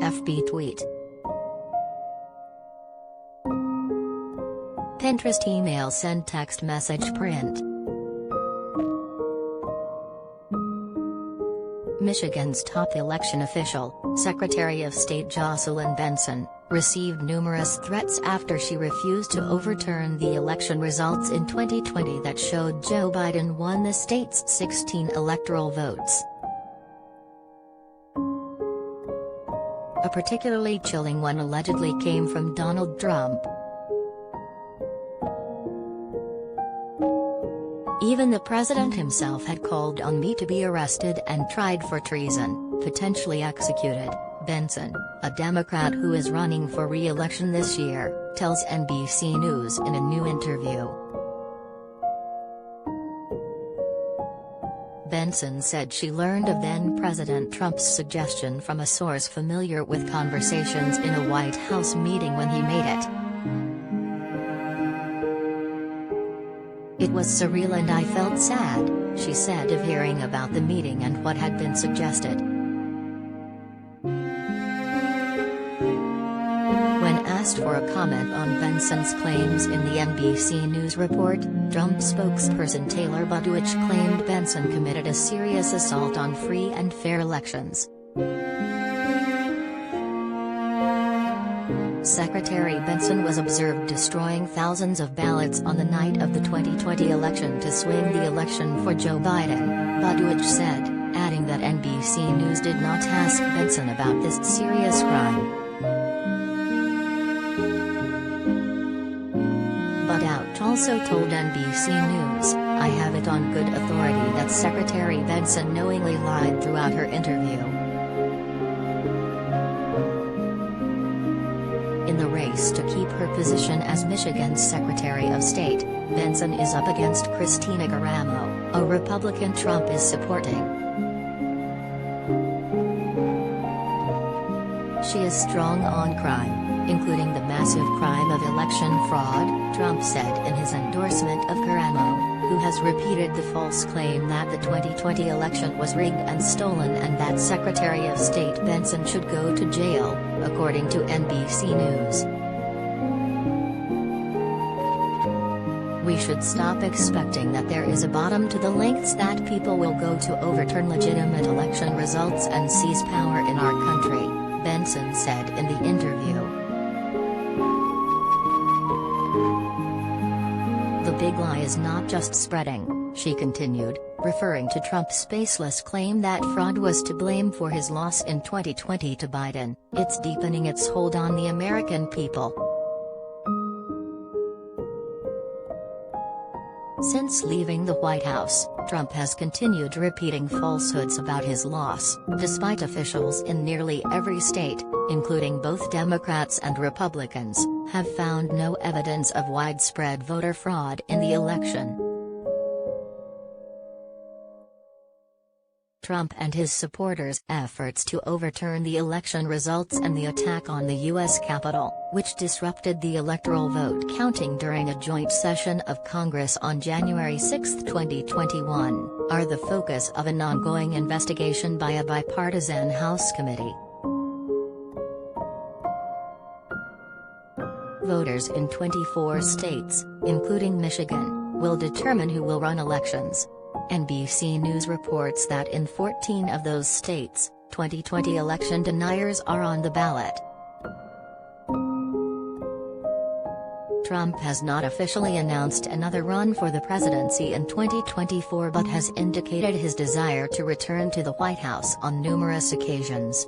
FB tweet. Pinterest email send text message print. Michigan's top election official, Secretary of State Jocelyn Benson, received numerous threats after she refused to overturn the election results in 2020 that showed Joe Biden won the state's 16 electoral votes. A particularly chilling one allegedly came from Donald Trump. Even the president himself had called on me to be arrested and tried for treason, potentially executed, Benson, a Democrat who is running for re-election this year, tells NBC News in a new interview. Benson said she learned of then-President Trump's suggestion from a source familiar with conversations in a White House meeting when he made it. "It was surreal and I felt sad," she said of hearing about the meeting and what had been suggested. When asked for a comment on Benson's claims in the NBC News report, Trump spokesperson Taylor Budowich claimed Benson committed a serious assault on free and fair elections. Secretary Benson was observed destroying thousands of ballots on the night of the 2020 election to swing the election for Joe Biden, Budowich said, adding that NBC News did not ask Benson about this serious crime. Budowich also told NBC News, "I have it on good authority that Secretary Benson knowingly lied throughout her interview." In the race to keep her position as Michigan's Secretary of State, Benson is up against Kristina Garamo, a Republican Trump is supporting. She is strong on crime, including the massive crime of election fraud, Trump said in his endorsement of Garamo, who has repeated the false claim that the 2020 election was rigged and stolen and that Secretary of State Benson should go to jail, according to NBC News. "We should stop expecting that there is a bottom to the lengths that people will go to overturn legitimate election results and seize power in our country," Benson said in the interview. "The big lie is not just spreading," she continued, referring to Trump's baseless claim that fraud was to blame for his loss in 2020 to Biden, "It's deepening its hold on the American people." Since leaving the White House, Trump has continued repeating falsehoods about his loss, despite officials in nearly every state, including both Democrats and Republicans, have found no evidence of widespread voter fraud in the election. Trump and his supporters' efforts to overturn the election results and the attack on the U.S. Capitol, which disrupted the electoral vote counting during a joint session of Congress on January 6, 2021, are the focus of an ongoing investigation by a bipartisan House committee. Voters in 24 states, including Michigan, will determine who will run elections. NBC News reports that in 14 of those states, 2020 election deniers are on the ballot. Trump has not officially announced another run for the presidency in 2024 but has indicated his desire to return to the White House on numerous occasions.